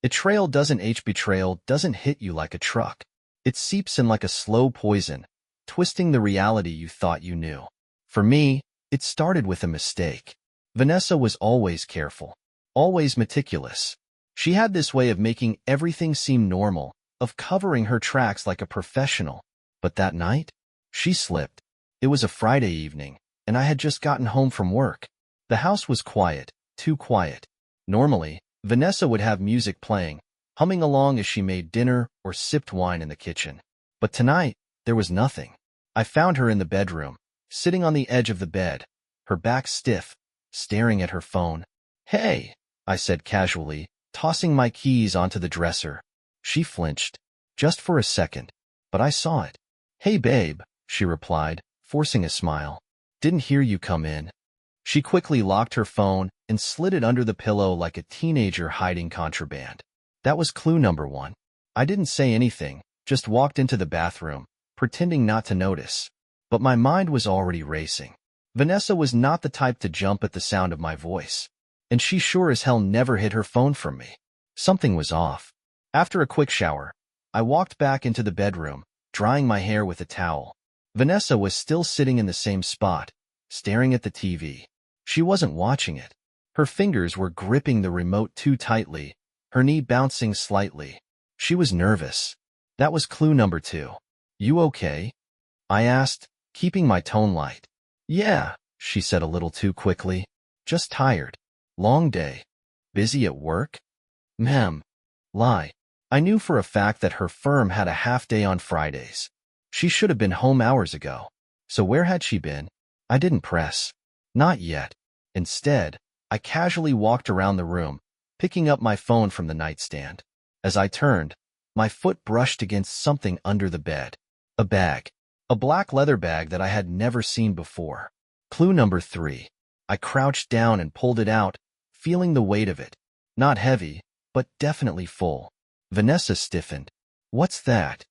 Betrayal doesn't hit you like a truck. It seeps in like a slow poison, twisting the reality you thought you knew. For me, it started with a mistake. Vanessa was always careful, always meticulous. She had this way of making everything seem normal, of covering her tracks like a professional. But that night, she slipped. It was a Friday evening, and I had just gotten home from work. The house was quiet, too quiet. Normally, Vanessa would have music playing, humming along as she made dinner or sipped wine in the kitchen. But tonight, there was nothing. I found her in the bedroom, sitting on the edge of the bed, her back stiff, staring at her phone. "Hey," I said casually, tossing my keys onto the dresser. She flinched, just for a second, but I saw it. "Hey, babe," she replied, forcing a smile. "Didn't hear you come in." She quickly locked her phone and slid it under the pillow like a teenager hiding contraband. That was clue number one. I didn't say anything, just walked into the bathroom, pretending not to notice. But my mind was already racing. Vanessa was not the type to jump at the sound of my voice, and she sure as hell never hid her phone from me. Something was off. After a quick shower, I walked back into the bedroom, drying my hair with a towel. Vanessa was still sitting in the same spot, staring at the TV. She wasn't watching it. Her fingers were gripping the remote too tightly, her knee bouncing slightly. She was nervous. That was clue number two. "You okay?" I asked, keeping my tone light. "Yeah," she said a little too quickly. "Just tired. Long day. Busy at work?" "Ma'am." Lie. I knew for a fact that her firm had a half day on Fridays. She should have been home hours ago. So where had she been? I didn't press. Not yet. Instead, I casually walked around the room, picking up my phone from the nightstand. As I turned, my foot brushed against something under the bed. A bag. A black leather bag that I had never seen before. Clue number three. I crouched down and pulled it out, feeling the weight of it. Not heavy, but definitely full. Vanessa stiffened. "What's that?"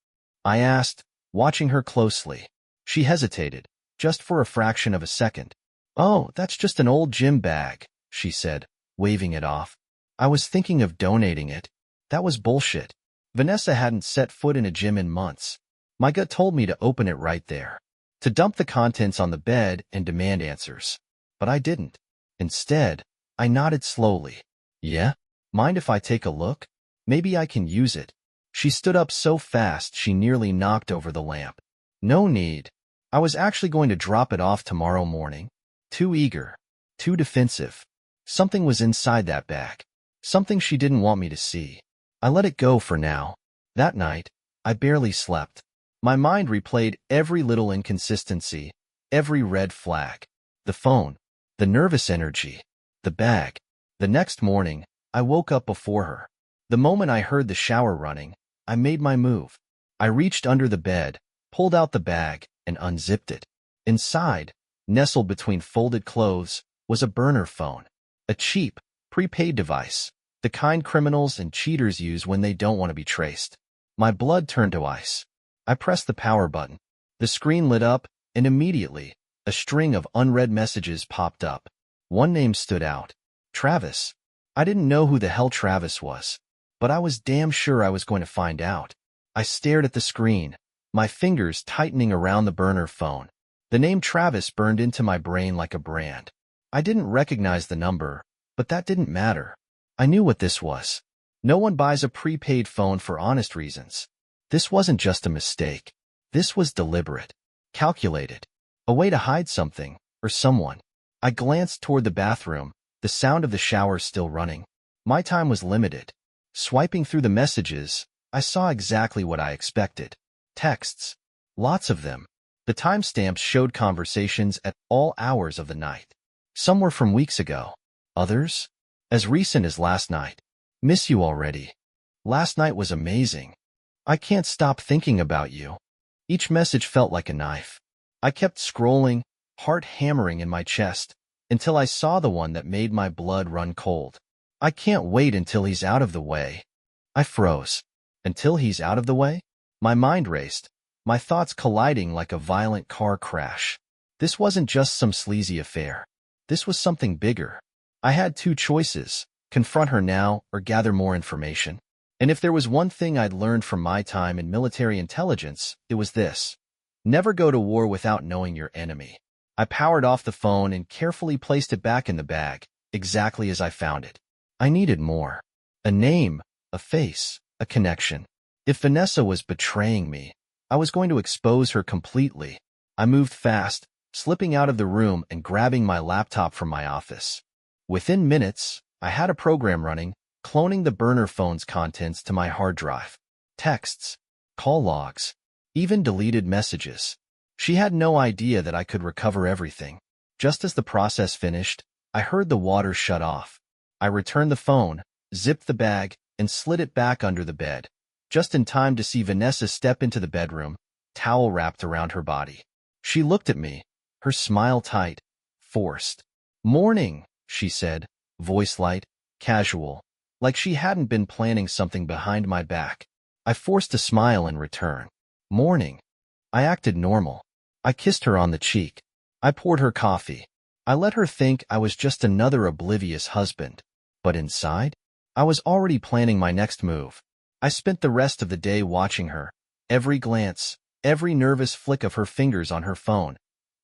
I asked, watching her closely. She hesitated, just for a fraction of a second. "Oh, that's just an old gym bag," she said, waving it off. "I was thinking of donating it." That was bullshit. Vanessa hadn't set foot in a gym in months. My gut told me to open it right there, to dump the contents on the bed and demand answers. But I didn't. Instead, I nodded slowly. "Yeah? Mind if I take a look? Maybe I can use it." She stood up so fast she nearly knocked over the lamp. "No need. I was actually going to drop it off tomorrow morning." Too eager. Too defensive. Something was inside that bag. Something she didn't want me to see. I let it go for now. That night, I barely slept. My mind replayed every little inconsistency, every red flag. The phone, the nervous energy, the bag. The next morning, I woke up before her. The moment I heard the shower running, I made my move. I reached under the bed, pulled out the bag, and unzipped it. Inside, nestled between folded clothes, was a burner phone. A cheap, prepaid device. The kind criminals and cheaters use when they don't want to be traced. My blood turned to ice. I pressed the power button. The screen lit up, and immediately, a string of unread messages popped up. One name stood out. Travis. I didn't know who the hell Travis was, but I was damn sure I was going to find out. I stared at the screen, my fingers tightening around the burner phone. The name Travis burned into my brain like a brand. I didn't recognize the number, but that didn't matter. I knew what this was. No one buys a prepaid phone for honest reasons. This wasn't just a mistake. This was deliberate, calculated, a way to hide something or someone. I glanced toward the bathroom, the sound of the shower still running. My time was limited. Swiping through the messages, I saw exactly what I expected. Texts. Lots of them. The timestamps showed conversations at all hours of the night. Some were from weeks ago. Others? As recent as last night. "Miss you already. Last night was amazing. I can't stop thinking about you." Each message felt like a knife. I kept scrolling, heart hammering in my chest, until I saw the one that made my blood run cold. "I can't wait until he's out of the way." I froze. Until he's out of the way? My mind raced, my thoughts colliding like a violent car crash. This wasn't just some sleazy affair. This was something bigger. I had two choices, confront her now or gather more information. And if there was one thing I'd learned from my time in military intelligence, it was this. Never go to war without knowing your enemy. I powered off the phone and carefully placed it back in the bag, exactly as I found it. I needed more. A name, a face, a connection. If Vanessa was betraying me, I was going to expose her completely. I moved fast, slipping out of the room and grabbing my laptop from my office. Within minutes, I had a program running, cloning the burner phone's contents to my hard drive. Texts, call logs, even deleted messages. She had no idea that I could recover everything. Just as the process finished, I heard the water shut off. I returned the phone, zipped the bag, and slid it back under the bed, just in time to see Vanessa step into the bedroom, towel wrapped around her body. She looked at me, her smile tight, forced. "Morning," she said, voice light, casual, like she hadn't been planning something behind my back. I forced a smile in return. "Morning." I acted normal. I kissed her on the cheek. I poured her coffee. I let her think I was just another oblivious husband. But inside, I was already planning my next move. I spent the rest of the day watching her. Every glance, every nervous flick of her fingers on her phone,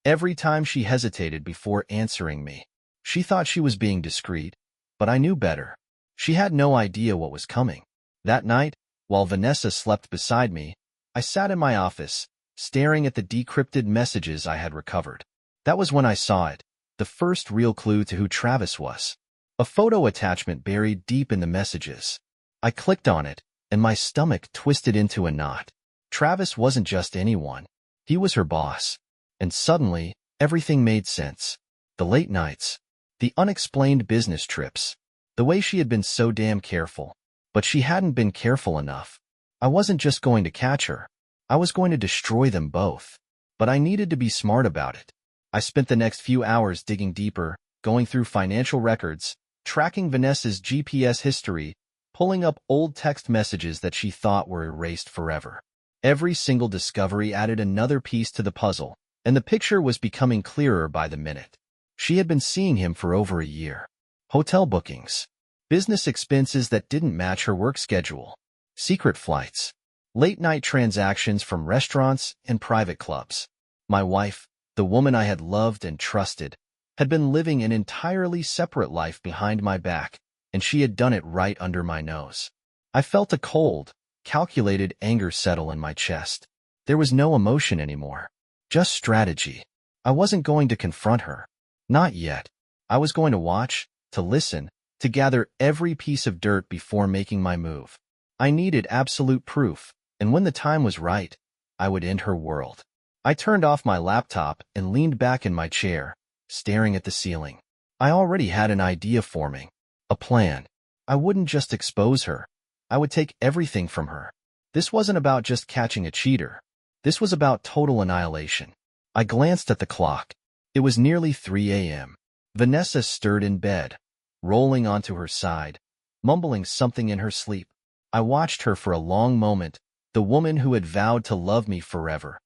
every time she hesitated before answering me. She thought she was being discreet, but I knew better. She had no idea what was coming. That night, while Vanessa slept beside me, I sat in my office, staring at the decrypted messages I had recovered. That was when I saw it, the first real clue to who Travis was. A photo attachment buried deep in the messages. I clicked on it, and my stomach twisted into a knot. Travis wasn't just anyone. He was her boss. And suddenly, everything made sense. The late nights, the unexplained business trips, the way she had been so damn careful. But she hadn't been careful enough. I wasn't just going to catch her. I was going to destroy them both. But I needed to be smart about it. I spent the next few hours digging deeper, going through financial records, tracking Vanessa's GPS history, pulling up old text messages that she thought were erased forever. Every single discovery added another piece to the puzzle, and the picture was becoming clearer by the minute. She had been seeing him for over a year. Hotel bookings, business expenses that didn't match her work schedule, secret flights, late-night transactions from restaurants and private clubs. My wife, the woman I had loved and trusted, had been living an entirely separate life behind my back, and she had done it right under my nose. I felt a cold, calculated anger settle in my chest. There was no emotion anymore, just strategy. I wasn't going to confront her. Not yet. I was going to watch, to listen, to gather every piece of dirt before making my move. I needed absolute proof, and when the time was right, I would end her world. I turned off my laptop and leaned back in my chair, staring at the ceiling. I already had an idea forming, a plan. I wouldn't just expose her. I would take everything from her. This wasn't about just catching a cheater. This was about total annihilation. I glanced at the clock. It was nearly 3 a.m. Vanessa stirred in bed, rolling onto her side, mumbling something in her sleep. I watched her for a long moment, the woman who had vowed to love me forever,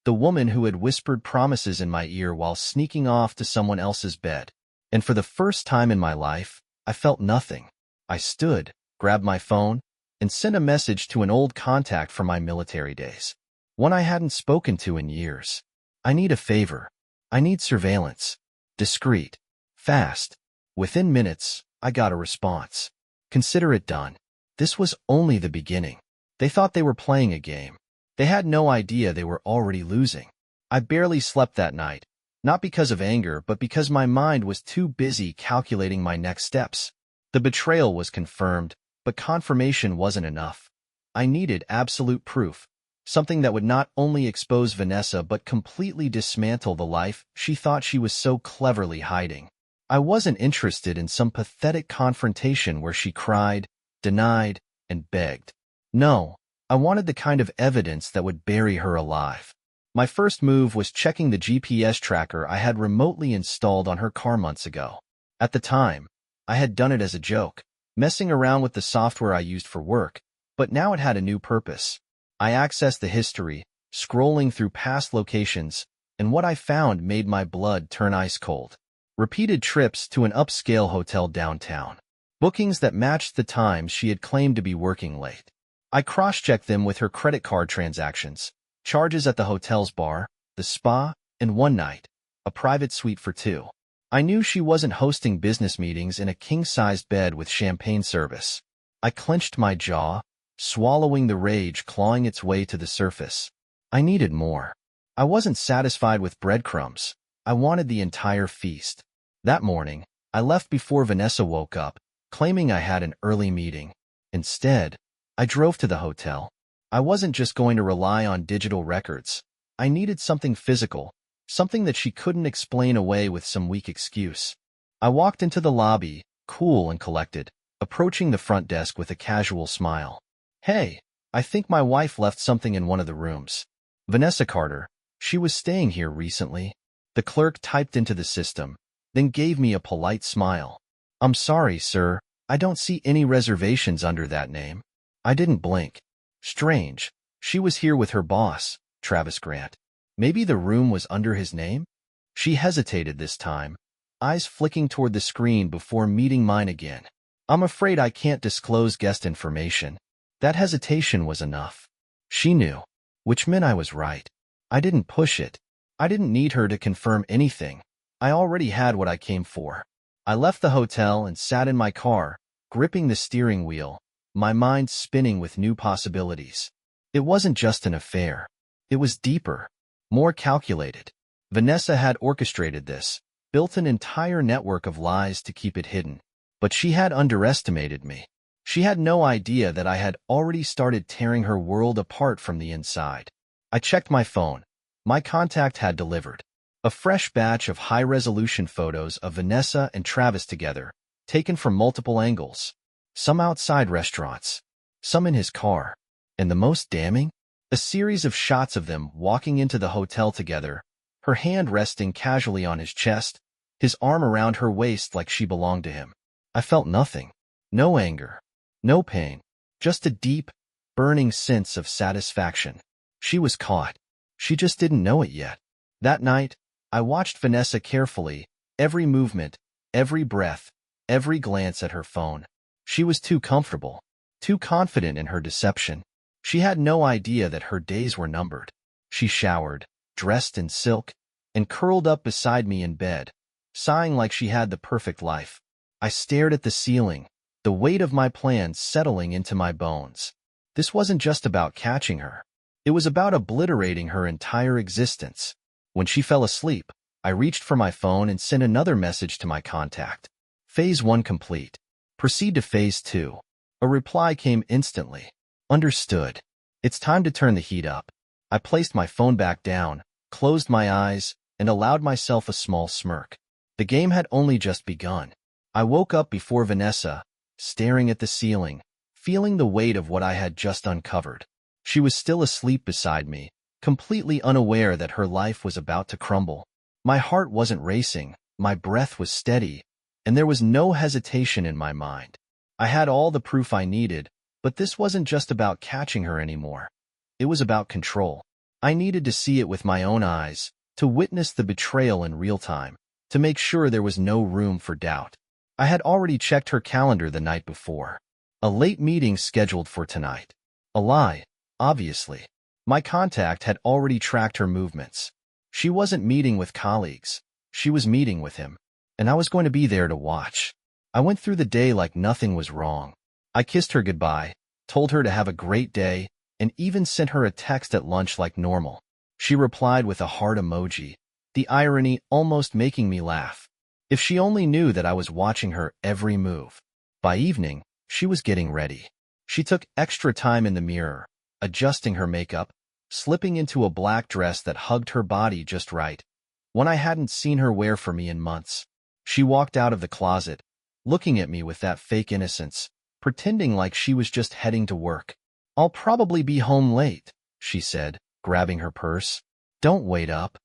the woman who had whispered promises in my ear while sneaking off to someone else's bed. And for the first time in my life, I felt nothing. I stood, grabbed my phone, and sent a message to an old contact from my military days, one I hadn't spoken to in years. I need a favor. I need surveillance. Discreet. Fast. Within minutes, I got a response. Consider it done. This was only the beginning. They thought they were playing a game. They had no idea they were already losing. I barely slept that night, not because of anger, but because my mind was too busy calculating my next steps. The betrayal was confirmed, but confirmation wasn't enough. I needed absolute proof, something that would not only expose Vanessa but completely dismantle the life she thought she was so cleverly hiding. I wasn't interested in some pathetic confrontation where she cried, denied, and begged. No, I wanted the kind of evidence that would bury her alive. My first move was checking the GPS tracker I had remotely installed on her car months ago. At the time, I had done it as a joke, messing around with the software I used for work, but now it had a new purpose. I accessed the history, scrolling through past locations, and what I found made my blood turn ice cold. Repeated trips to an upscale hotel downtown. bookings that matched the times she had claimed to be working late. I cross-checked them with her credit card transactions, charges at the hotel's bar, the spa, and one night, a private suite for two. I knew she wasn't hosting business meetings in a king-sized bed with champagne service. I clenched my jaw, swallowing the rage clawing its way to the surface. I needed more. I wasn't satisfied with breadcrumbs. I wanted the entire feast. That morning, I left before Vanessa woke up, claiming I had an early meeting. Instead, I drove to the hotel. I wasn't just going to rely on digital records. I needed something physical, something that she couldn't explain away with some weak excuse. I walked into the lobby, cool and collected, approaching the front desk with a casual smile. "Hey, I think my wife left something in one of the rooms. Vanessa Carter, she was staying here recently." The clerk typed into the system, then gave me a polite smile. "I'm sorry, sir, I don't see any reservations under that name." I didn't blink. Strange. She was here with her boss, Travis Grant. Maybe the room was under his name? She hesitated this time, eyes flicking toward the screen before meeting mine again. "I'm afraid I can't disclose guest information." That hesitation was enough. She knew, which meant I was right. I didn't push it. I didn't need her to confirm anything. I already had what I came for. I left the hotel and sat in my car, gripping the steering wheel, my mind spinning with new possibilities. It wasn't just an affair. It was deeper, more calculated. Vanessa had orchestrated this, built an entire network of lies to keep it hidden. But she had underestimated me. She had no idea that I had already started tearing her world apart from the inside. I checked my phone. My contact had delivered. A fresh batch of high-resolution photos of Vanessa and Travis together, taken from multiple angles. Some outside restaurants, some in his car. And the most damning? A series of shots of them walking into the hotel together, her hand resting casually on his chest, his arm around her waist like she belonged to him. I felt nothing. No anger. No pain. Just a deep, burning sense of satisfaction. She was caught. She just didn't know it yet. That night, I watched Vanessa carefully, every movement, every breath, every glance at her phone. She was too comfortable, too confident in her deception. She had no idea that her days were numbered. She showered, dressed in silk, and curled up beside me in bed, sighing like she had the perfect life. I stared at the ceiling, the weight of my plans settling into my bones. This wasn't just about catching her. It was about obliterating her entire existence. When she fell asleep, I reached for my phone and sent another message to my contact. Phase 1 complete. Proceed to Phase 2. A reply came instantly. Understood. It's time to turn the heat up. I placed my phone back down, closed my eyes, and allowed myself a small smirk. The game had only just begun. I woke up before Vanessa, staring at the ceiling, feeling the weight of what I had just uncovered. She was still asleep beside me, completely unaware that her life was about to crumble. My heart wasn't racing, my breath was steady, and there was no hesitation in my mind. I had all the proof I needed, but this wasn't just about catching her anymore. It was about control. I needed to see it with my own eyes, to witness the betrayal in real time, to make sure there was no room for doubt. I had already checked her calendar the night before. A late meeting scheduled for tonight. A lie, obviously. My contact had already tracked her movements. She wasn't meeting with colleagues. She was meeting with him. And I was going to be there to watch. I went through the day like nothing was wrong. I kissed her goodbye, told her to have a great day, and even sent her a text at lunch like normal. She replied with a heart emoji, the irony almost making me laugh. If she only knew that I was watching her every move. By evening, she was getting ready. She took extra time in the mirror, adjusting her makeup, slipping into a black dress that hugged her body just right, one I hadn't seen her wear for me in months. She walked out of the closet, looking at me with that fake innocence, pretending like she was just heading to work. "I'll probably be home late," she said, grabbing her purse. "Don't wait up."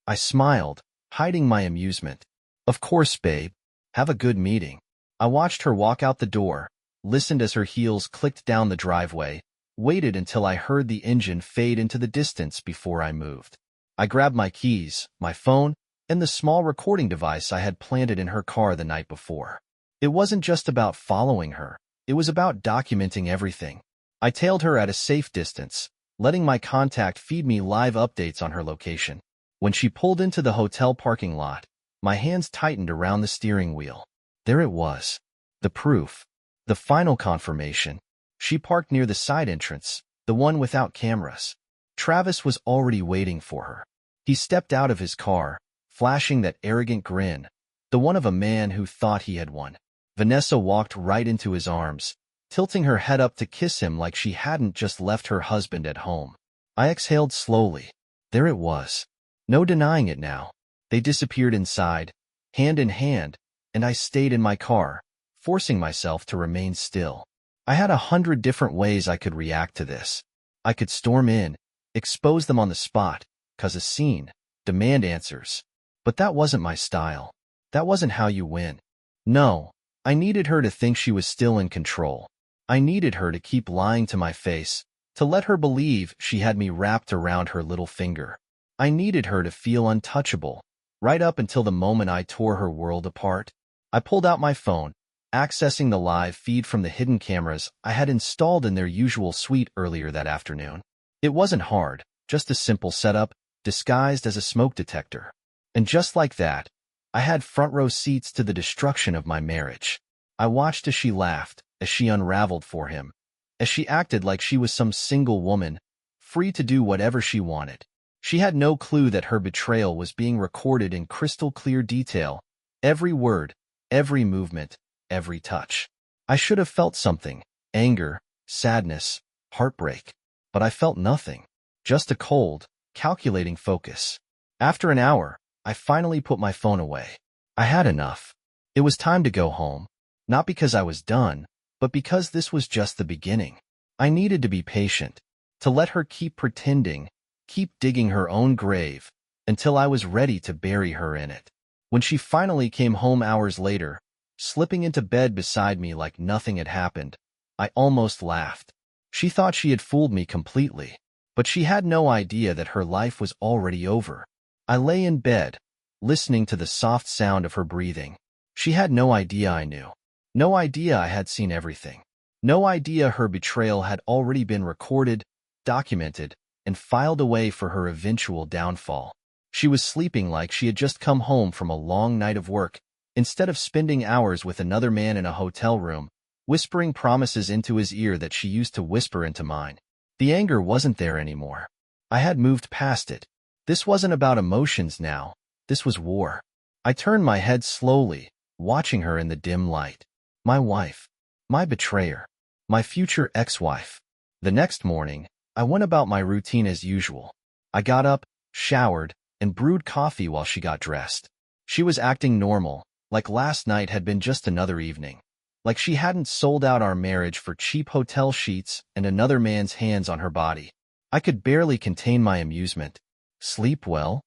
I smiled, hiding my amusement. "Of course, babe. Have a good meeting." I watched her walk out the door, listened as her heels clicked down the driveway, waited until I heard the engine fade into the distance before I moved. I grabbed my keys, my phone, and the small recording device I had planted in her car the night before. It wasn't just about following her. It was about documenting everything. I tailed her at a safe distance, letting my contact feed me live updates on her location. When she pulled into the hotel parking lot, my hands tightened around the steering wheel. There it was. The proof. The final confirmation. She parked near the side entrance, the one without cameras. Travis was already waiting for her. He stepped out of his car, flashing that arrogant grin, the one of a man who thought he had won. Vanessa walked right into his arms, tilting her head up to kiss him like she hadn't just left her husband at home. I exhaled slowly. There it was. No denying it now. They disappeared inside, hand in hand, and I stayed in my car, forcing myself to remain still. I had 100 different ways I could react to this. I could storm in, expose them on the spot, cause a scene, demand answers. But that wasn't my style. That wasn't how you win. No, I needed her to think she was still in control. I needed her to keep lying to my face, to let her believe she had me wrapped around her little finger. I needed her to feel untouchable, right up until the moment I tore her world apart. I pulled out my phone, accessing the live feed from the hidden cameras I had installed in their usual suite earlier that afternoon. It wasn't hard, just a simple setup, disguised as a smoke detector. And just like that, I had front-row seats to the destruction of my marriage. I watched as she laughed, as she unraveled for him, as she acted like she was some single woman, free to do whatever she wanted. She had no clue that her betrayal was being recorded in crystal-clear detail, every word, every movement, every touch. I should have felt something, anger, sadness, heartbreak, but I felt nothing, just a cold, calculating focus. After an hour, I finally put my phone away. I had enough. It was time to go home, not because I was done, but because this was just the beginning. I needed to be patient, to let her keep pretending, keep digging her own grave, until I was ready to bury her in it. When she finally came home hours later, slipping into bed beside me like nothing had happened, I almost laughed. She thought she had fooled me completely, but she had no idea that her life was already over. I lay in bed, listening to the soft sound of her breathing. She had no idea I knew. No idea I had seen everything. No idea her betrayal had already been recorded, documented, and filed away for her eventual downfall. She was sleeping like she had just come home from a long night of work, instead of spending hours with another man in a hotel room, whispering promises into his ear that she used to whisper into mine. The anger wasn't there anymore. I had moved past it. This wasn't about emotions now. This was war. I turned my head slowly, watching her in the dim light. My wife. My betrayer. My future ex-wife. The next morning, I went about my routine as usual. I got up, showered, and brewed coffee while she got dressed. She was acting normal, like last night had been just another evening. Like she hadn't sold out our marriage for cheap hotel sheets and another man's hands on her body. I could barely contain my amusement. "Sleep well?"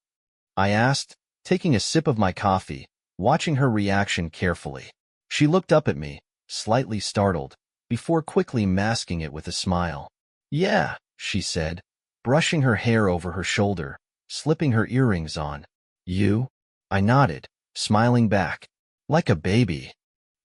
I asked, taking a sip of my coffee, watching her reaction carefully. She looked up at me, slightly startled, before quickly masking it with a smile. "Yeah," she said, brushing her hair over her shoulder, slipping her earrings on. "You?" I nodded, smiling back. Like a baby.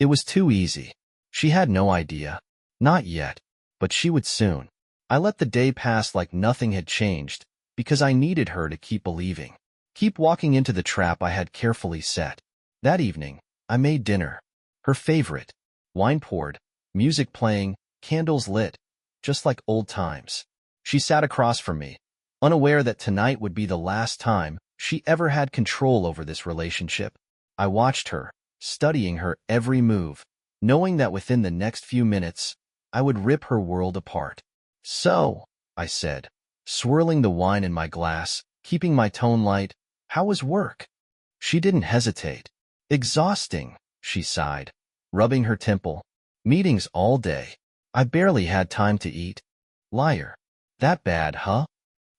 It was too easy. She had no idea. Not yet, but she would soon. I let the day pass like nothing had changed, because I needed her to keep believing. Keep walking into the trap I had carefully set. That evening, I made dinner. Her favorite. Wine poured, music playing, candles lit, just like old times. She sat across from me, unaware that tonight would be the last time she ever had control over this relationship. I watched her, studying her every move, knowing that within the next few minutes, I would rip her world apart. "So," I said, swirling the wine in my glass, keeping my tone light, "how was work?" She didn't hesitate. "Exhausting," she sighed, rubbing her temple. "Meetings all day. I barely had time to eat." "Liar. That bad, huh?"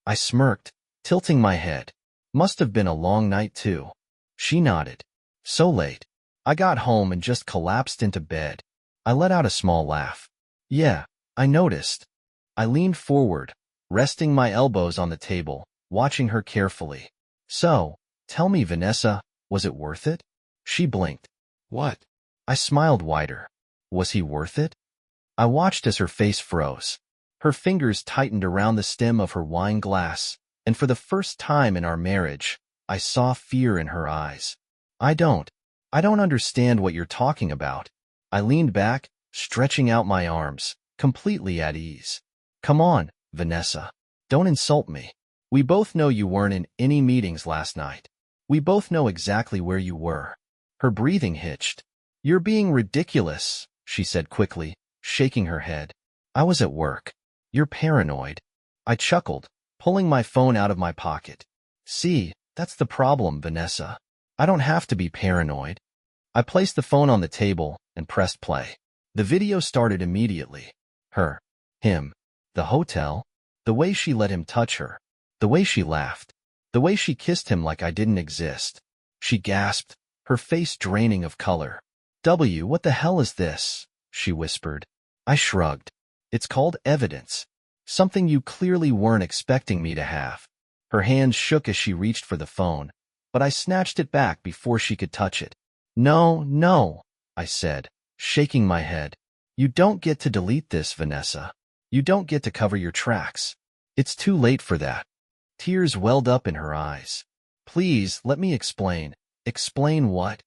I smirked, tilting my head. "Must have been a long night, too." She nodded. "So late. I got home and just collapsed into bed." I let out a small laugh. "Yeah, I noticed." I leaned forward, resting my elbows on the table, watching her carefully. "So, tell me, Vanessa, was it worth it?" She blinked. "What?" I smiled wider. Was he worth it? I watched as her face froze. Her fingers tightened around the stem of her wine glass, and for the first time in our marriage, I saw fear in her eyes. I don't understand what you're talking about. I leaned back, stretching out my arms, completely at ease. Come on, Vanessa. Don't insult me. We both know you weren't in any meetings last night. We both know exactly where you were. Her breathing hitched. You're being ridiculous, she said quickly, shaking her head. I was at work. You're paranoid. I chuckled, pulling my phone out of my pocket. See, that's the problem, Vanessa. I don't have to be paranoid. I placed the phone on the table and pressed play. The video started immediately. Her, him, the hotel, the way she let him touch her, the way she laughed, the way she kissed him like I didn't exist. She gasped, her face draining of color. What the hell is this? She whispered. I shrugged. It's called evidence. Something you clearly weren't expecting me to have. Her hands shook as she reached for the phone, but I snatched it back before she could touch it. No, I said, shaking my head. You don't get to delete this, Vanessa. You don't get to cover your tracks. It's too late for that. Tears welled up in her eyes. Please, let me explain. Explain what?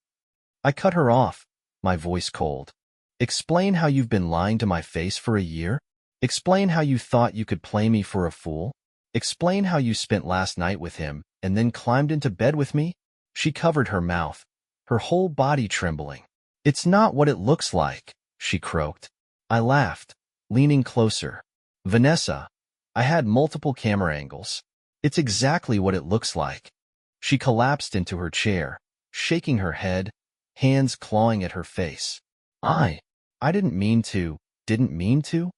I cut her off, my voice cold. Explain how you've been lying to my face for a year? Explain how you thought you could play me for a fool? Explain how you spent last night with him and then climbed into bed with me? She covered her mouth, her whole body trembling. It's not what it looks like, she croaked. I laughed, leaning closer. Vanessa, I had multiple camera angles. It's exactly what it looks like. She collapsed into her chair, shaking her head, hands clawing at her face. I didn't mean to.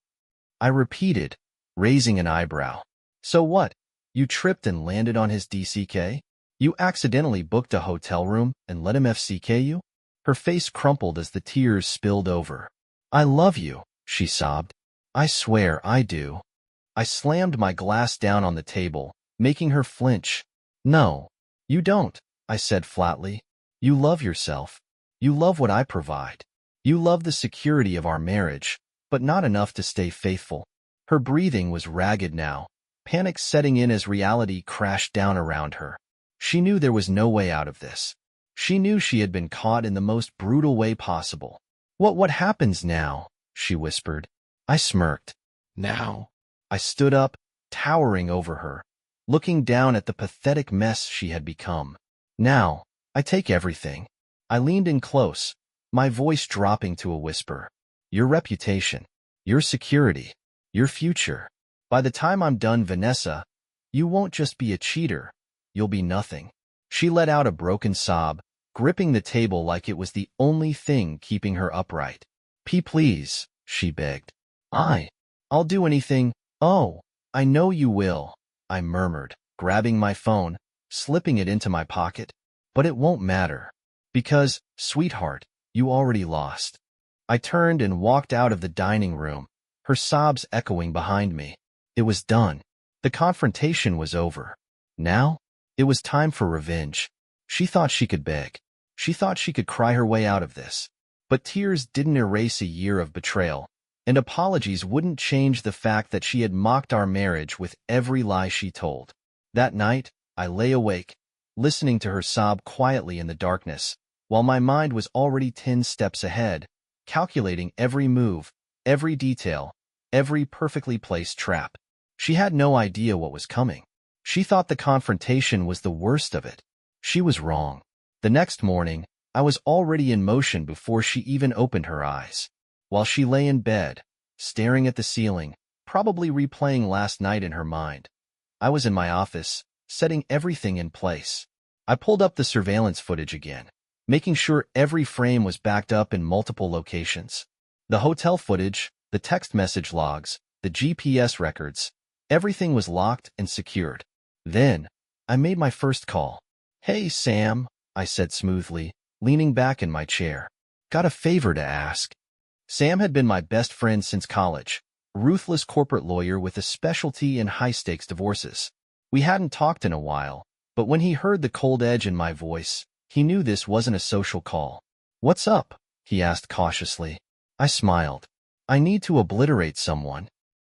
I repeated, raising an eyebrow. So what? You tripped and landed on his DCK? You accidentally booked a hotel room and let him FCK you? Her face crumpled as the tears spilled over. I love you, she sobbed. I swear I do. I slammed my glass down on the table, making her flinch. No, you don't, I said flatly. You love yourself. You love what I provide. You love the security of our marriage, but not enough to stay faithful. Her breathing was ragged now, panic setting in as reality crashed down around her. She knew there was no way out of this. She knew she had been caught in the most brutal way possible. What happens now? She whispered. I smirked. Now? I stood up, towering over her, looking down at the pathetic mess she had become. Now, I take everything. I leaned in close, my voice dropping to a whisper. Your reputation, your security, your future. By the time I'm done, Vanessa, you won't just be a cheater. You'll be nothing. She let out a broken sob, gripping the table like it was the only thing keeping her upright. Please, she begged. I'll do anything. Oh, I know you will, I murmured, grabbing my phone, slipping it into my pocket. But it won't matter. Because, sweetheart, you already lost. I turned and walked out of the dining room, her sobs echoing behind me. It was done. The confrontation was over. Now, it was time for revenge. She thought she could beg. She thought she could cry her way out of this. But tears didn't erase a year of betrayal, and apologies wouldn't change the fact that she had mocked our marriage with every lie she told. That night, I lay awake, listening to her sob quietly in the darkness, while my mind was already 10 steps ahead, calculating every move, every detail, every perfectly placed trap. She had no idea what was coming. She thought the confrontation was the worst of it. She was wrong. The next morning, I was already in motion before she even opened her eyes. While she lay in bed, staring at the ceiling, probably replaying last night in her mind, I was in my office, setting everything in place. I pulled up the surveillance footage again, making sure every frame was backed up in multiple locations. The hotel footage, the text message logs, the GPS records, everything was locked and secured. Then, I made my first call. Hey, Sam, I said smoothly, leaning back in my chair. Got a favor to ask. Sam had been my best friend since college, a ruthless corporate lawyer with a specialty in high-stakes divorces. We hadn't talked in a while, but when he heard the cold edge in my voice, he knew this wasn't a social call. What's up? he asked cautiously. I smiled. I need to obliterate someone.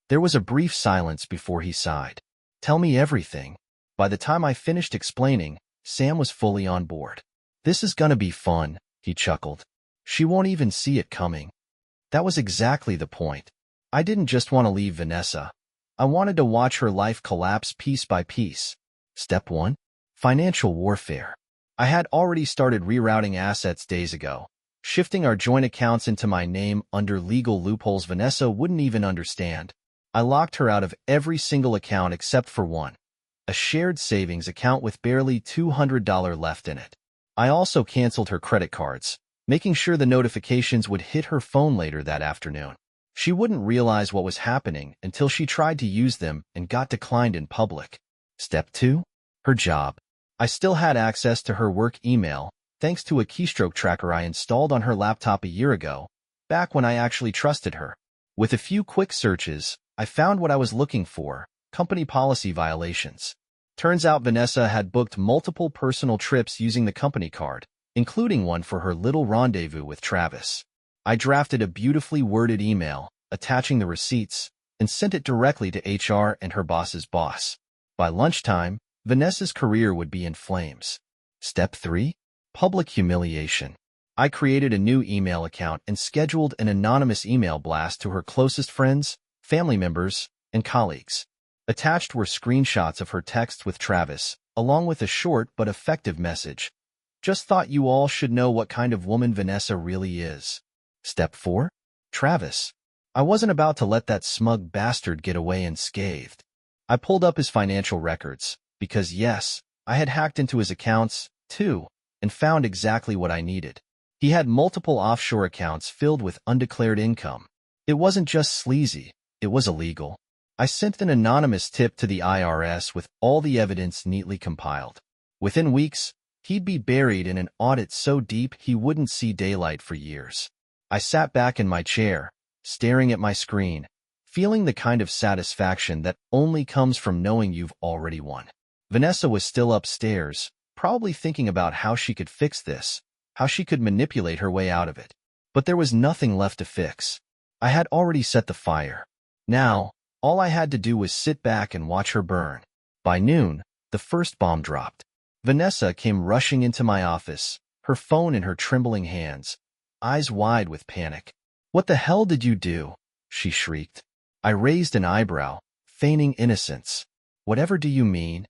There was a brief silence before he sighed. Tell me everything. By the time I finished explaining, Sam was fully on board. This is gonna be fun, he chuckled. She won't even see it coming. That was exactly the point. I didn't just want to leave Vanessa. I wanted to watch her life collapse piece by piece. Step 1. Financial warfare. I had already started rerouting assets days ago, shifting our joint accounts into my name under legal loopholes Vanessa wouldn't even understand. I locked her out of every single account except for one, a shared savings account with barely $200 left in it. I also canceled her credit cards, making sure the notifications would hit her phone later that afternoon. She wouldn't realize what was happening until she tried to use them and got declined in public. Step 2. Her job. I still had access to her work email, thanks to a keystroke tracker I installed on her laptop a year ago, back when I actually trusted her. With a few quick searches, I found what I was looking for: company policy violations. Turns out Vanessa had booked multiple personal trips using the company card, including one for her little rendezvous with Travis. I drafted a beautifully worded email, attaching the receipts, and sent it directly to HR and her boss's boss. By lunchtime, Vanessa's career would be in flames. Step 3. Public humiliation. I created a new email account and scheduled an anonymous email blast to her closest friends, family members, and colleagues. Attached were screenshots of her texts with Travis, along with a short but effective message. Just thought you all should know what kind of woman Vanessa really is. Step 4. Travis. I wasn't about to let that smug bastard get away unscathed. I pulled up his financial records, because yes, I had hacked into his accounts, too, and found exactly what I needed. He had multiple offshore accounts filled with undeclared income. It wasn't just sleazy, it was illegal. I sent an anonymous tip to the IRS with all the evidence neatly compiled. Within weeks, he'd be buried in an audit so deep he wouldn't see daylight for years. I sat back in my chair, staring at my screen, feeling the kind of satisfaction that only comes from knowing you've already won. Vanessa was still upstairs, probably thinking about how she could fix this, how she could manipulate her way out of it. But there was nothing left to fix. I had already set the fire. Now, all I had to do was sit back and watch her burn. By noon, the first bomb dropped. Vanessa came rushing into my office, her phone in her trembling hands, eyes wide with panic. "What the hell did you do?" she shrieked. I raised an eyebrow, feigning innocence. "Whatever do you mean?"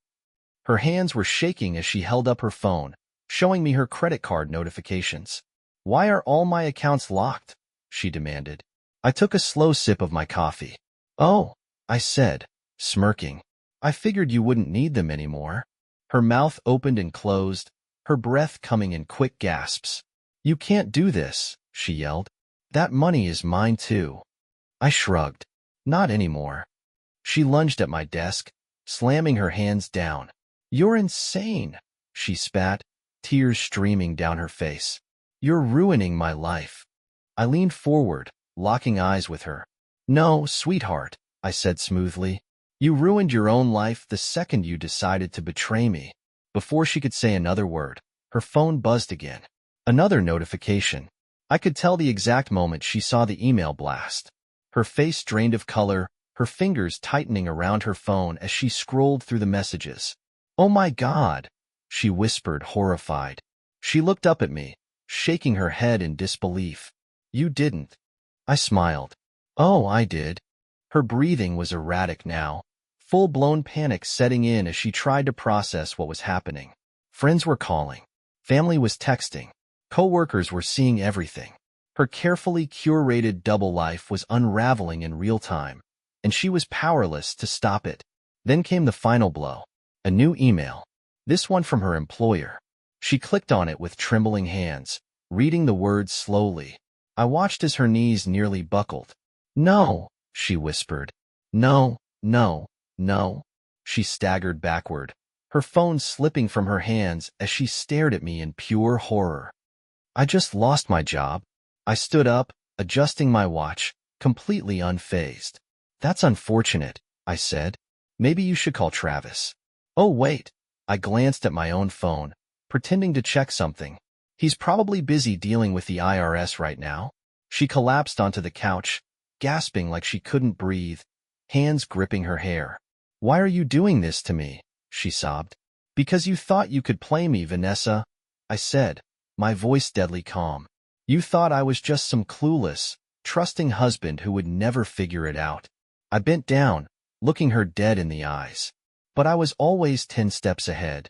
Her hands were shaking as she held up her phone, showing me her credit card notifications. "Why are all my accounts locked?" she demanded. I took a slow sip of my coffee. "Oh," I said, smirking. "I figured you wouldn't need them anymore." Her mouth opened and closed, her breath coming in quick gasps. "You can't do this," she yelled. "That money is mine too." I shrugged. "Not anymore." She lunged at my desk, slamming her hands down. "You're insane," she spat, tears streaming down her face. "You're ruining my life." I leaned forward, locking eyes with her. "No, sweetheart," I said smoothly. "You ruined your own life the second you decided to betray me." Before she could say another word, her phone buzzed again. Another notification. I could tell the exact moment she saw the email blast. Her face drained of color, her fingers tightening around her phone as she scrolled through the messages. "Oh my God," she whispered, horrified. She looked up at me, shaking her head in disbelief. "You didn't." I smiled. "Oh, I did." Her breathing was erratic now, full-blown panic setting in as she tried to process what was happening. Friends were calling. Family was texting. Co-workers were seeing everything. Her carefully curated double life was unraveling in real time, and she was powerless to stop it. Then came the final blow. A new email. This one from her employer. She clicked on it with trembling hands, reading the words slowly. I watched as her knees nearly buckled. "No," she whispered. "No, no, no." She staggered backward, her phone slipping from her hands as she stared at me in pure horror. "I just lost my job." I stood up, adjusting my watch, completely unfazed. "That's unfortunate," I said. "Maybe you should call Travis." "Oh, wait." I glanced at my own phone, pretending to check something. He's probably busy dealing with the IRS right now. She collapsed onto the couch, gasping like she couldn't breathe, hands gripping her hair. Why are you doing this to me? She sobbed. Because you thought you could play me, Vanessa, I said, my voice deadly calm. You thought I was just some clueless, trusting husband who would never figure it out. I bent down, looking her dead in the eyes. But I was always 10 steps ahead.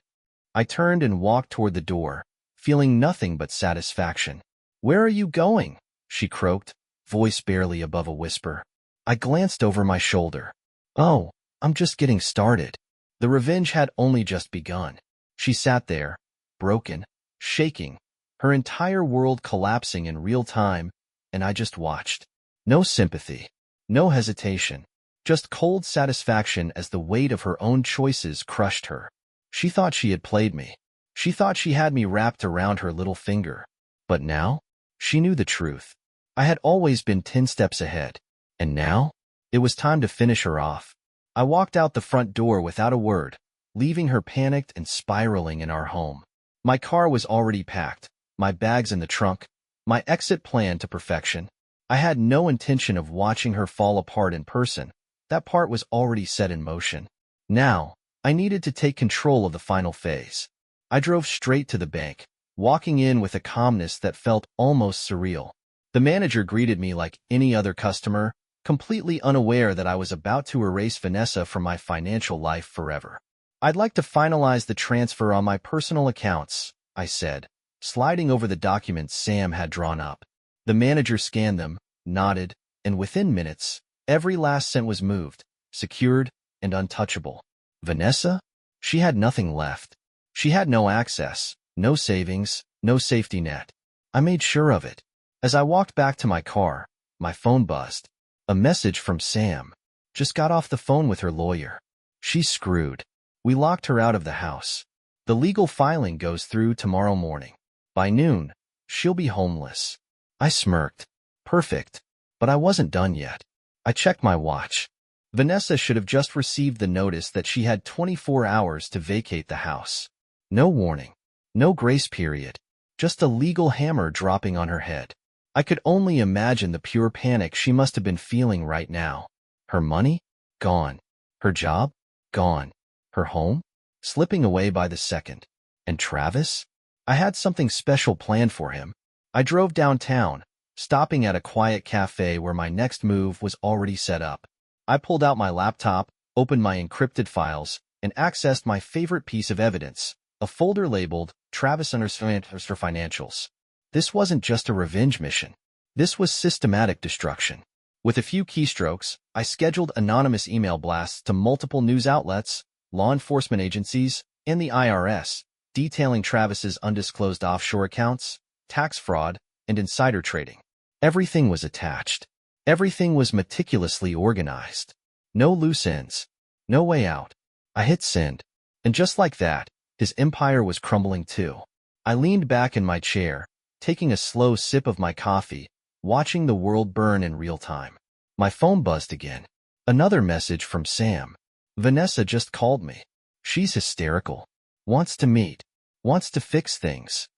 I turned and walked toward the door, feeling nothing but satisfaction. Where are you going? She croaked, voice barely above a whisper. I glanced over my shoulder. Oh, I'm just getting started. The revenge had only just begun. She sat there, broken, shaking, her entire world collapsing in real time, and I just watched. No sympathy, no hesitation, just cold satisfaction as the weight of her own choices crushed her. She thought she had played me. She thought she had me wrapped around her little finger. But now, she knew the truth. I had always been 10 steps ahead. And now, it was time to finish her off. I walked out the front door without a word, leaving her panicked and spiraling in our home. My car was already packed, my bags in the trunk, my exit planned to perfection. I had no intention of watching her fall apart in person. That part was already set in motion. Now, I needed to take control of the final phase. I drove straight to the bank, walking in with a calmness that felt almost surreal. The manager greeted me like any other customer, completely unaware that I was about to erase Vanessa from my financial life forever. I'd like to finalize the transfer on my personal accounts, I said, sliding over the documents Sam had drawn up. The manager scanned them, nodded, and within minutes, every last cent was moved, secured, and untouchable. Vanessa? She had nothing left. She had no access, no savings, no safety net. I made sure of it. As I walked back to my car, my phone buzzed. A message from Sam. Just got off the phone with her lawyer. She's screwed. We locked her out of the house. The legal filing goes through tomorrow morning. By noon, she'll be homeless. I smirked. Perfect. But I wasn't done yet. I checked my watch. Vanessa should have just received the notice that she had 24 hours to vacate the house. No warning. No grace period. Just a legal hammer dropping on her head. I could only imagine the pure panic she must have been feeling right now. Her money? Gone. Her job? Gone. Her home? Slipping away by the second. And Travis? I had something special planned for him. I drove downtown, stopping at a quiet cafe where my next move was already set up. I pulled out my laptop, opened my encrypted files, and accessed my favorite piece of evidence, a folder labeled Travis for Financials. This wasn't just a revenge mission. This was systematic destruction. With a few keystrokes, I scheduled anonymous email blasts to multiple news outlets, law enforcement agencies, and the IRS, detailing Travis's undisclosed offshore accounts, tax fraud, and insider trading. Everything was attached. Everything was meticulously organized. No loose ends. No way out. I hit send. And just like that, his empire was crumbling too. I leaned back in my chair, taking a slow sip of my coffee, watching the world burn in real time. My phone buzzed again. Another message from Sam. Vanessa just called me. She's hysterical. Wants to meet. Wants to fix things.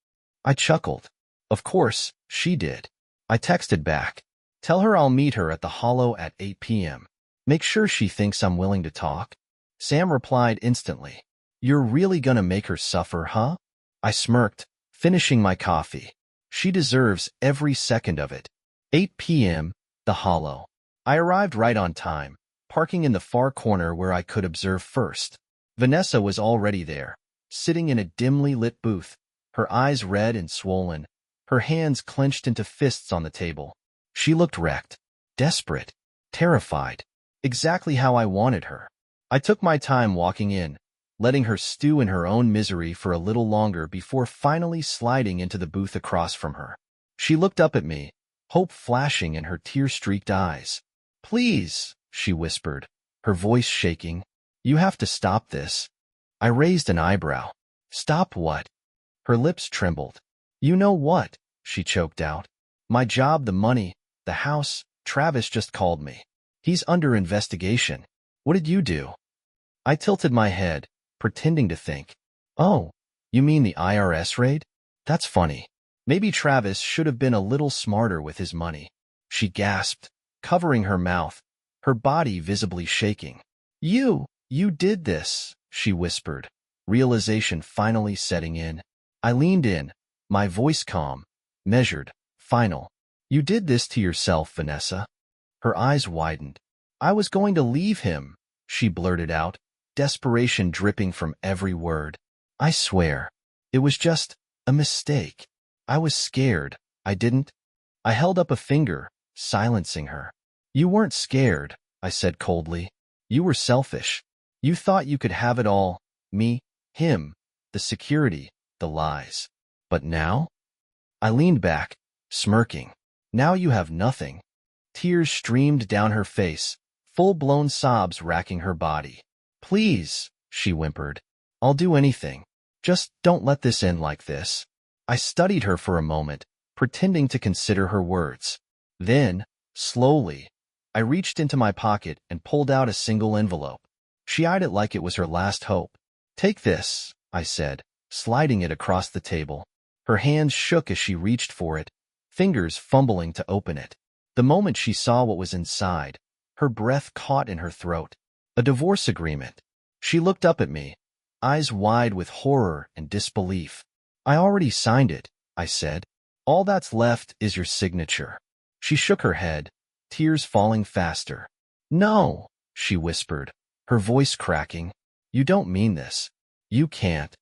I chuckled. Of course, she did. I texted back. Tell her I'll meet her at the Hollow at 8 p.m. Make sure she thinks I'm willing to talk. Sam replied instantly. You're really gonna make her suffer, huh? I smirked, finishing my coffee. She deserves every second of it. 8 p.m., the Hollow. I arrived right on time, parking in the far corner where I could observe first. Vanessa was already there, sitting in a dimly lit booth, her eyes red and swollen, her hands clenched into fists on the table. She looked wrecked, desperate, terrified, exactly how I wanted her. I took my time walking in, letting her stew in her own misery for a little longer before finally sliding into the booth across from her. She looked up at me, hope flashing in her tear-streaked eyes. Please, she whispered, her voice shaking. You have to stop this. I raised an eyebrow. Stop what? Her lips trembled. You know what? She choked out. My job, the money, the house. Travis just called me. He's under investigation. What did you do? I tilted my head, pretending to think. Oh, you mean the IRS raid? That's funny. Maybe Travis should have been a little smarter with his money. She gasped, covering her mouth, her body visibly shaking. You did this, she whispered, realization finally setting in. I leaned in, my voice calm, measured, final. You did this to yourself, Vanessa. Her eyes widened. I was going to leave him, she blurted out, desperation dripping from every word. I swear, it was just a mistake. I was scared. I didn't. I held up a finger, silencing her. You weren't scared, I said coldly. You were selfish. You thought you could have it all, me, him, the security, the lies. But now? I leaned back, smirking. Now you have nothing. Tears streamed down her face, full-blown sobs racking her body. Please, she whimpered. I'll do anything. Just don't let this end like this. I studied her for a moment, pretending to consider her words. Then, slowly, I reached into my pocket and pulled out a single envelope. She eyed it like it was her last hope. Take this, I said, sliding it across the table. Her hands shook as she reached for it, fingers fumbling to open it. The moment she saw what was inside, her breath caught in her throat. A divorce agreement. She looked up at me, eyes wide with horror and disbelief. I already signed it, I said. All that's left is your signature. She shook her head, tears falling faster. No, she whispered, her voice cracking. You don't mean this. You can't.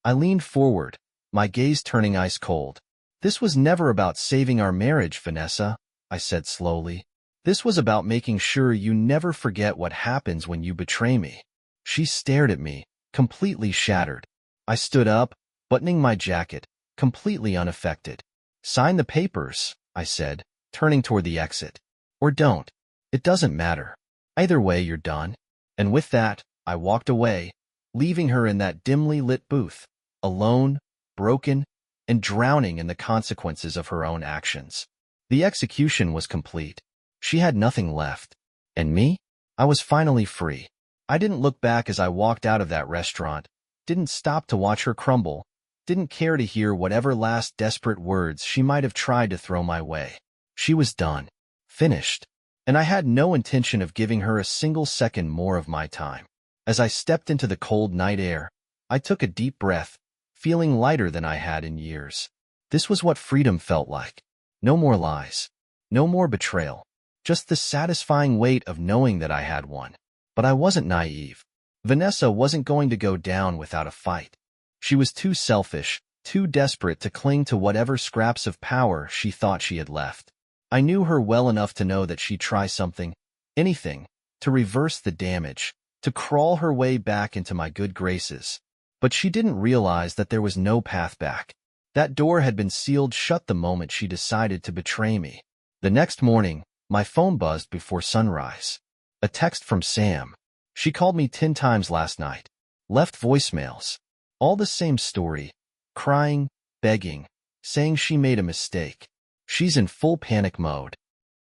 I leaned forward, my gaze turning ice cold. This was never about saving our marriage, Vanessa, I said slowly. This was about making sure you never forget what happens when you betray me. She stared at me, completely shattered. I stood up, buttoning my jacket, completely unaffected. Sign the papers, I said, turning toward the exit. Or don't. It doesn't matter. Either way, you're done. And with that, I walked away, leaving her in that dimly lit booth, alone, broken, and drowning in the consequences of her own actions. The execution was complete. She had nothing left. And me? I was finally free. I didn't look back as I walked out of that restaurant, didn't stop to watch her crumble, didn't care to hear whatever last desperate words she might have tried to throw my way. She was done. Finished. And I had no intention of giving her a single second more of my time. As I stepped into the cold night air, I took a deep breath, feeling lighter than I had in years. This was what freedom felt like. No more lies. No more betrayal. Just the satisfying weight of knowing that I had won. But I wasn't naive. Vanessa wasn't going to go down without a fight. She was too selfish, too desperate to cling to whatever scraps of power she thought she had left. I knew her well enough to know that she'd try something, anything, to reverse the damage, to crawl her way back into my good graces. But she didn't realize that there was no path back. That door had been sealed shut the moment she decided to betray me. The next morning, my phone buzzed before sunrise. A text from Sam. She called me 10 times last night. Left voicemails. All the same story. Crying, begging, saying she made a mistake. She's in full panic mode.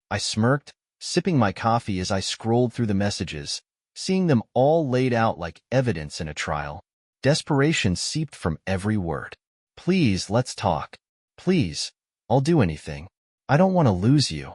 I smirked, sipping my coffee as I scrolled through the messages, seeing them all laid out like evidence in a trial. Desperation seeped from every word. Please, let's talk. Please, I'll do anything. I don't want to lose you.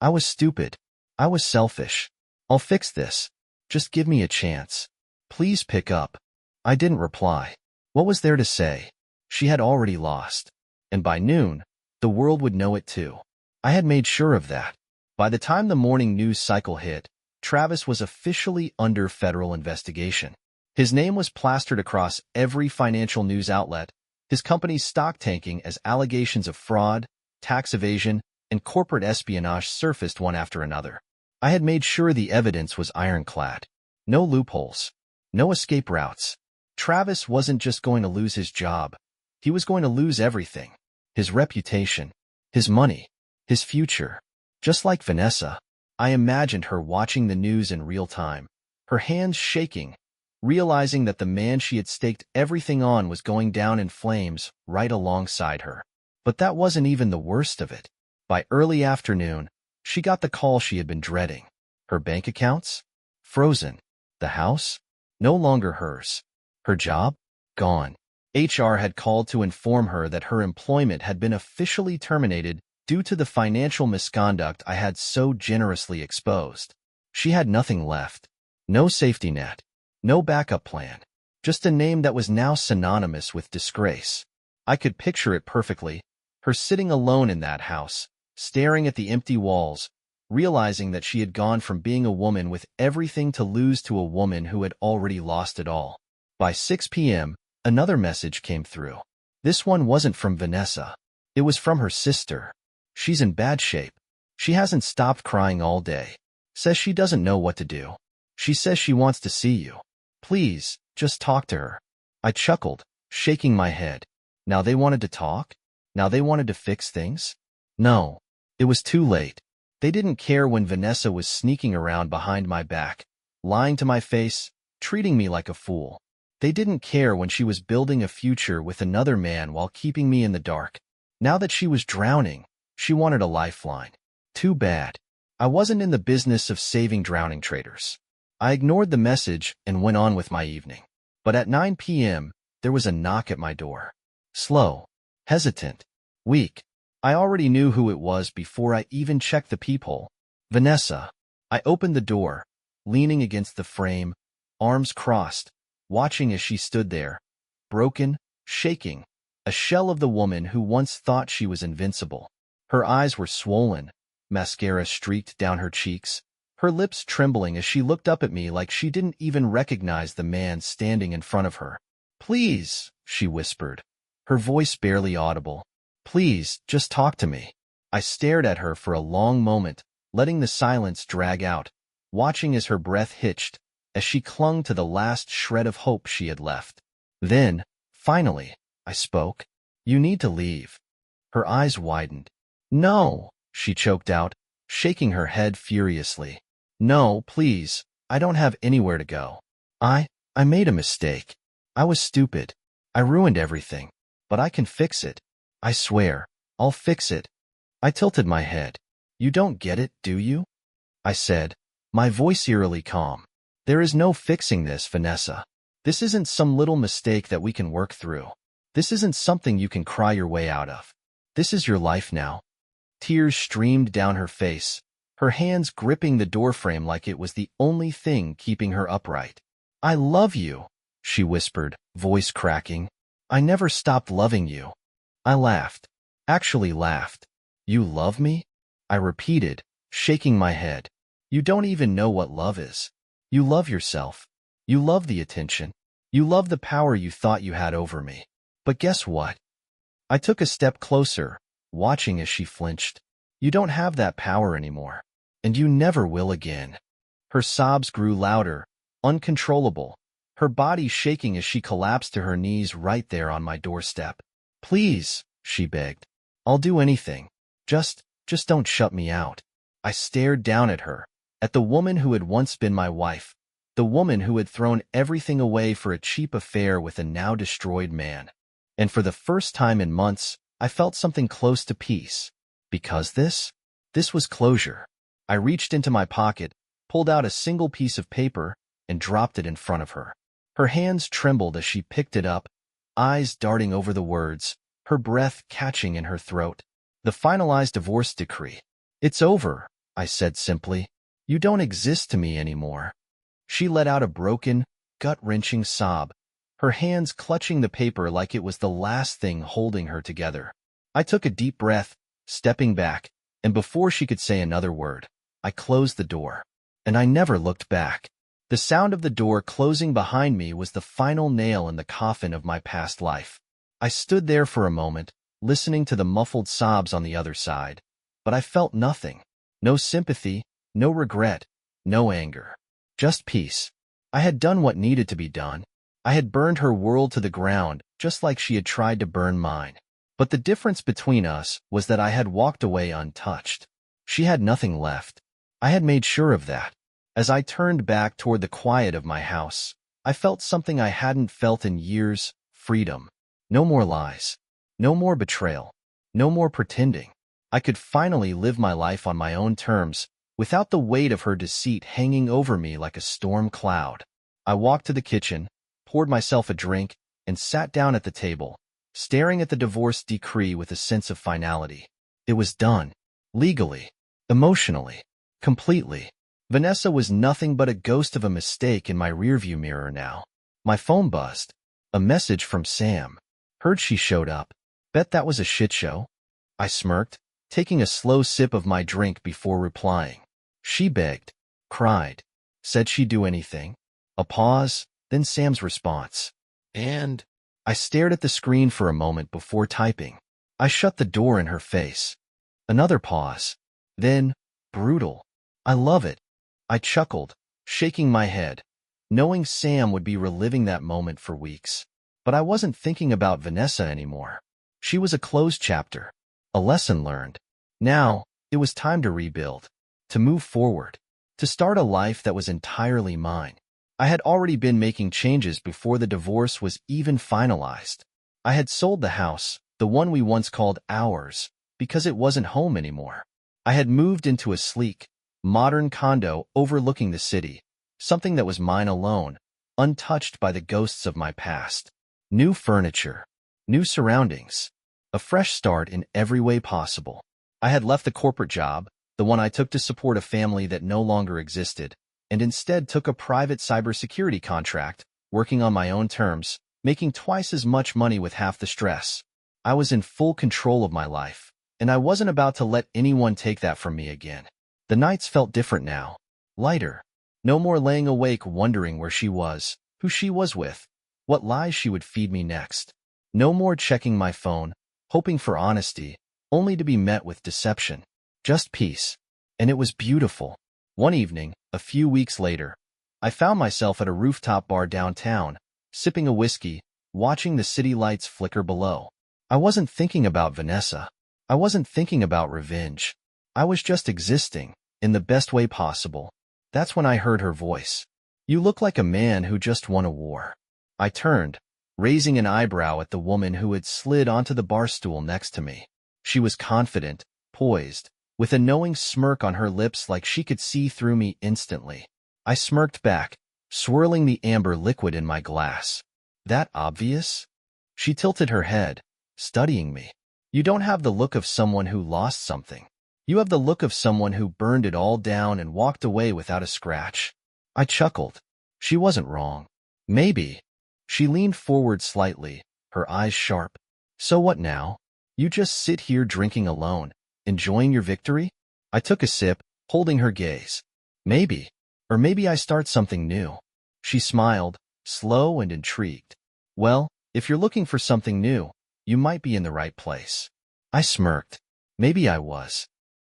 I was stupid. I was selfish. I'll fix this. Just give me a chance. Please pick up. I didn't reply. What was there to say? She had already lost. And by noon, the world would know it too. I had made sure of that. By the time the morning news cycle hit, Travis was officially under federal investigation. His name was plastered across every financial news outlet, his company's stock tanking as allegations of fraud, tax evasion, and corporate espionage surfaced one after another. I had made sure the evidence was ironclad. No loopholes. No escape routes. Travis wasn't just going to lose his job. He was going to lose everything. His reputation, his money, his future. Just like Vanessa, I imagined her watching the news in real time, her hands shaking, realizing that the man she had staked everything on was going down in flames right alongside her. But that wasn't even the worst of it. By early afternoon, she got the call she had been dreading. Her bank accounts? Frozen. The house? No longer hers. Her job? Gone. HR had called to inform her that her employment had been officially terminated due to the financial misconduct I had so generously exposed. She had nothing left. No safety net. No backup plan. Just a name that was now synonymous with disgrace. I could picture it perfectly, her sitting alone in that house, staring at the empty walls, realizing that she had gone from being a woman with everything to lose to a woman who had already lost it all. By 6 p.m., another message came through. This one wasn't from Vanessa. It was from her sister. She's in bad shape. She hasn't stopped crying all day. Says she doesn't know what to do. She says she wants to see you. Please, just talk to her. I chuckled, shaking my head. Now they wanted to talk? Now they wanted to fix things? No. It was too late. They didn't care when Vanessa was sneaking around behind my back, lying to my face, treating me like a fool. They didn't care when she was building a future with another man while keeping me in the dark. Now that she was drowning, she wanted a lifeline. Too bad. I wasn't in the business of saving drowning traders. I ignored the message and went on with my evening. But at 9 p.m., there was a knock at my door. Slow, hesitant, weak. I already knew who it was before I even checked the peephole. Vanessa. I opened the door, leaning against the frame, arms crossed, watching as she stood there, broken, shaking, a shell of the woman who once thought she was invincible. Her eyes were swollen, mascara streaked down her cheeks, her lips trembling as she looked up at me like she didn't even recognize the man standing in front of her. Please, she whispered, her voice barely audible. Please, just talk to me. I stared at her for a long moment, letting the silence drag out, watching as her breath hitched, as she clung to the last shred of hope she had left. Then, finally, I spoke. You need to leave. Her eyes widened. No, she choked out, shaking her head furiously. No, please, I don't have anywhere to go. I made a mistake. I was stupid. I ruined everything. But I can fix it. I swear, I'll fix it. I tilted my head. You don't get it, do you? I said, my voice eerily calm. There is no fixing this, Vanessa. This isn't some little mistake that we can work through. This isn't something you can cry your way out of. This is your life now. Tears streamed down her face, her hands gripping the doorframe like it was the only thing keeping her upright. I love you, she whispered, voice cracking. I never stopped loving you. I laughed. Actually laughed. You love me? I repeated, shaking my head. You don't even know what love is. You love yourself. You love the attention. You love the power you thought you had over me. But guess what? I took a step closer, watching as she flinched. You don't have that power anymore. And you never will again. Her sobs grew louder, uncontrollable, her body shaking as she collapsed to her knees right there on my doorstep. Please, she begged. I'll do anything. Just don't shut me out. I stared down at her, at the woman who had once been my wife, the woman who had thrown everything away for a cheap affair with a now destroyed man. And for the first time in months, I felt something close to peace. Because this was closure. I reached into my pocket, pulled out a single piece of paper, and dropped it in front of her. Her hands trembled as she picked it up, eyes darting over the words, her breath catching in her throat. The finalized divorce decree. It's over, I said simply. You don't exist to me anymore. She let out a broken, gut-wrenching sob, her hands clutching the paper like it was the last thing holding her together. I took a deep breath, stepping back, and before she could say another word, I closed the door. And I never looked back. The sound of the door closing behind me was the final nail in the coffin of my past life. I stood there for a moment, listening to the muffled sobs on the other side, but I felt nothing. No sympathy, no regret, no anger. Just peace. I had done what needed to be done. I had burned her world to the ground, just like she had tried to burn mine. But the difference between us was that I had walked away untouched. She had nothing left. I had made sure of that. As I turned back toward the quiet of my house, I felt something I hadn't felt in years: freedom. No more lies. No more betrayal. No more pretending. I could finally live my life on my own terms, without the weight of her deceit hanging over me like a storm cloud. I walked to the kitchen, poured myself a drink, and sat down at the table, staring at the divorce decree with a sense of finality. It was done. Legally. Emotionally. Completely. Vanessa was nothing but a ghost of a mistake in my rearview mirror now. My phone buzzed. A message from Sam. Heard she showed up. Bet that was a shit show. I smirked, taking a slow sip of my drink before replying. She begged, cried, said she'd do anything. A pause, then Sam's response. And I stared at the screen for a moment before typing. I shut the door in her face. Another pause. Then, brutal. I love it. I chuckled, shaking my head, knowing Sam would be reliving that moment for weeks. But I wasn't thinking about Vanessa anymore. She was a closed chapter, a lesson learned. Now, it was time to rebuild, to move forward, to start a life that was entirely mine. I had already been making changes before the divorce was even finalized. I had sold the house, the one we once called ours, because it wasn't home anymore. I had moved into a sleek, modern condo overlooking the city, something that was mine alone, untouched by the ghosts of my past. New furniture, new surroundings, a fresh start in every way possible. I had left the corporate job, the one I took to support a family that no longer existed, and instead took a private cybersecurity contract, working on my own terms, making twice as much money with half the stress. I was in full control of my life, and I wasn't about to let anyone take that from me again. The nights felt different now, lighter. No more laying awake wondering where she was, who she was with, what lies she would feed me next. No more checking my phone, hoping for honesty, only to be met with deception. Just peace. And it was beautiful. One evening, a few weeks later, I found myself at a rooftop bar downtown, sipping a whiskey, watching the city lights flicker below. I wasn't thinking about Vanessa. I wasn't thinking about revenge. I was just existing, in the best way possible. That's when I heard her voice. You look like a man who just won a war. I turned, raising an eyebrow at the woman who had slid onto the bar stool next to me. She was confident, poised, with a knowing smirk on her lips like she could see through me instantly. I smirked back, swirling the amber liquid in my glass. That obvious? She tilted her head, studying me. You don't have the look of someone who lost something. You have the look of someone who burned it all down and walked away without a scratch. I chuckled. She wasn't wrong. Maybe. She leaned forward slightly, her eyes sharp. So what now? You just sit here drinking alone, enjoying your victory? I took a sip, holding her gaze. Maybe. Or maybe I start something new. She smiled, slow and intrigued. Well, if you're looking for something new, you might be in the right place. I smirked. Maybe I was.